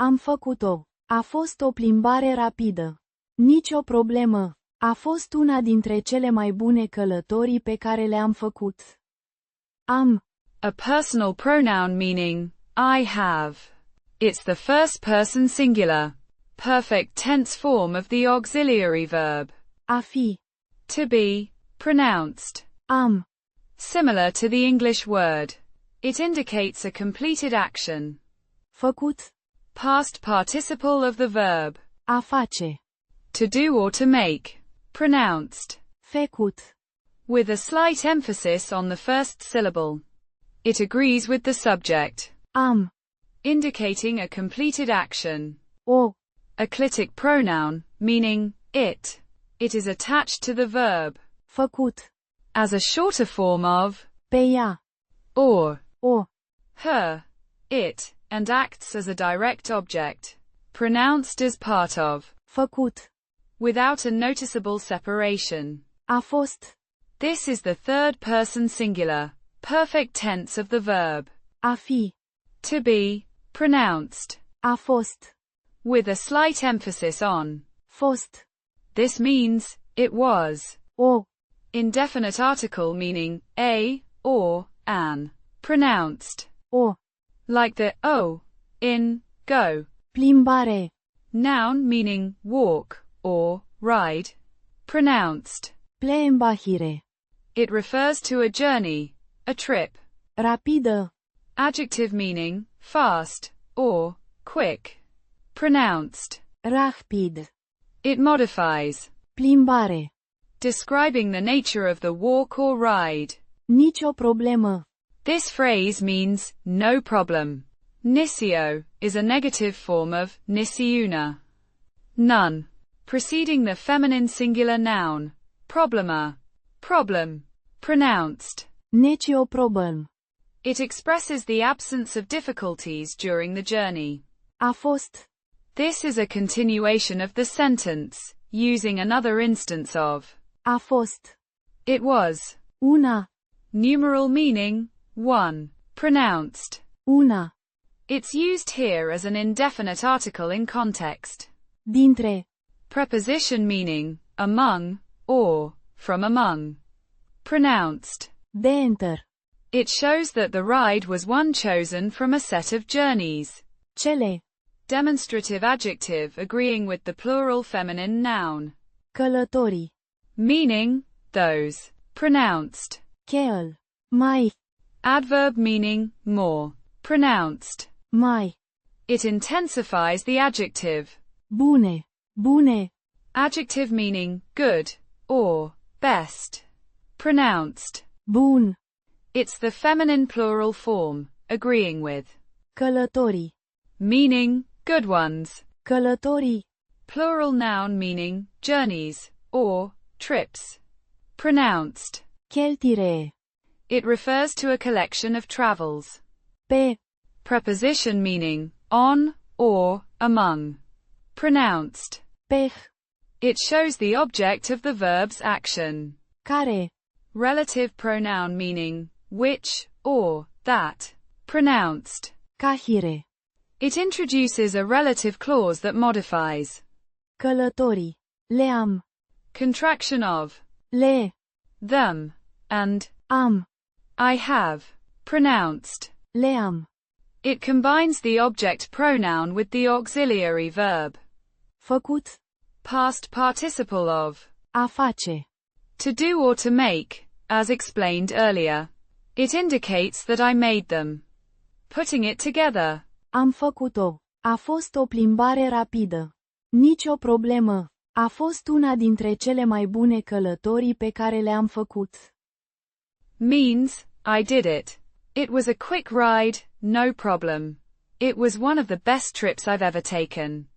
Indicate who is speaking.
Speaker 1: Am făcut-o. A fost o plimbare rapidă. Nicio problemă. A fost una dintre cele mai bune călătorii pe care le-am făcut. Am.
Speaker 2: A personal pronoun meaning, I have. It's the first person singular, perfect tense form of the auxiliary verb.
Speaker 1: A fi.
Speaker 2: To be, pronounced.
Speaker 1: Am.
Speaker 2: Similar to the English word. It indicates a completed action.
Speaker 1: Făcut.
Speaker 2: Past participle of the verb.
Speaker 1: A face.
Speaker 2: To do or to make. Pronounced.
Speaker 1: Fă-koot.
Speaker 2: With a slight emphasis on the first syllable. It agrees with the subject.
Speaker 1: Am.
Speaker 2: Indicating a completed action.
Speaker 1: O.
Speaker 2: A clitic pronoun, meaning, it. It is attached to the verb.
Speaker 1: Făcut.
Speaker 2: As a shorter form of,
Speaker 1: Pe ea.
Speaker 2: or,
Speaker 1: O.
Speaker 2: her, it, and acts as a direct object. Pronounced as part of.
Speaker 1: Făcut.
Speaker 2: Without a noticeable separation.
Speaker 1: A fost.
Speaker 2: This is the third person singular, perfect tense of the verb.
Speaker 1: A fi.
Speaker 2: To be, pronounced.
Speaker 1: A fost.
Speaker 2: With a slight emphasis on.
Speaker 1: Fost.
Speaker 2: This means, it was.
Speaker 1: O.
Speaker 2: Indefinite article meaning, a, or, an. Pronounced.
Speaker 1: O.
Speaker 2: Like the, o, in, go.
Speaker 1: Plimbare.
Speaker 2: Noun meaning, walk, or, ride. Pronounced.
Speaker 1: Plimbare.
Speaker 2: It refers to a journey, a trip.
Speaker 1: Rapidă.
Speaker 2: Adjective meaning, fast, or, quick. Pronounced.
Speaker 1: Rapid.
Speaker 2: It modifies.
Speaker 1: Plimbare.
Speaker 2: Describing the nature of the walk or ride.
Speaker 1: Nicio problemă.
Speaker 2: This phrase means, no problem. Nicio is a negative form of niciuna. None. Preceding the feminine singular noun. Problema. Problem. Pronounced.
Speaker 1: Nicio problem.
Speaker 2: It expresses the absence of difficulties during the journey.
Speaker 1: A fost.
Speaker 2: This is a continuation of the sentence, using another instance of.
Speaker 1: A fost.
Speaker 2: It was.
Speaker 1: Una.
Speaker 2: Numeral meaning, one. Pronounced.
Speaker 1: Una.
Speaker 2: It's used here as an indefinite article in context.
Speaker 1: Dintre.
Speaker 2: Preposition meaning, among, or, from among. Pronounced.
Speaker 1: Dintre.
Speaker 2: It shows that the ride was one chosen from a set of journeys.
Speaker 1: Cele.
Speaker 2: Demonstrative adjective agreeing with the plural feminine noun.
Speaker 1: Călătorii.
Speaker 2: Meaning, those. Pronounced.
Speaker 1: Cel. Mai.
Speaker 2: Adverb meaning, more. Pronounced.
Speaker 1: Mai.
Speaker 2: It intensifies the adjective.
Speaker 1: Bune. Bune.
Speaker 2: Adjective meaning, good, or, best. Pronounced.
Speaker 1: Bun.
Speaker 2: It's the feminine plural form, agreeing with.
Speaker 1: Călătorii.
Speaker 2: Meaning, good ones.
Speaker 1: Călătorii.
Speaker 2: Plural noun meaning, journeys, or, trips. Pronounced.
Speaker 1: Cheltire.
Speaker 2: It refers to a collection of travels.
Speaker 1: Pe.
Speaker 2: Preposition meaning, on, or, among. Pronounced.
Speaker 1: Peh.
Speaker 2: It shows the object of the verb's action.
Speaker 1: Care.
Speaker 2: Relative pronoun meaning, which, or, that. Pronounced.
Speaker 1: Cahire.
Speaker 2: It introduces a relative clause that modifies.
Speaker 1: Călătorii. Le-am.
Speaker 2: Contraction of.
Speaker 1: Le.
Speaker 2: Them. And.
Speaker 1: Am.
Speaker 2: I have. Pronounced.
Speaker 1: Le-am.
Speaker 2: It combines the object pronoun with the auxiliary verb.
Speaker 1: Făcut.
Speaker 2: Past participle of.
Speaker 1: A face.
Speaker 2: To do or to make, as explained earlier. It indicates that I made them. Putting it together.
Speaker 1: Am făcut-o. A fost o plimbare rapidă. Nicio problemă. A fost una dintre cele mai bune călătorii pe care le-am făcut.
Speaker 2: Means, I did it. It was a quick ride, no problem. It was one of the best trips I've ever taken.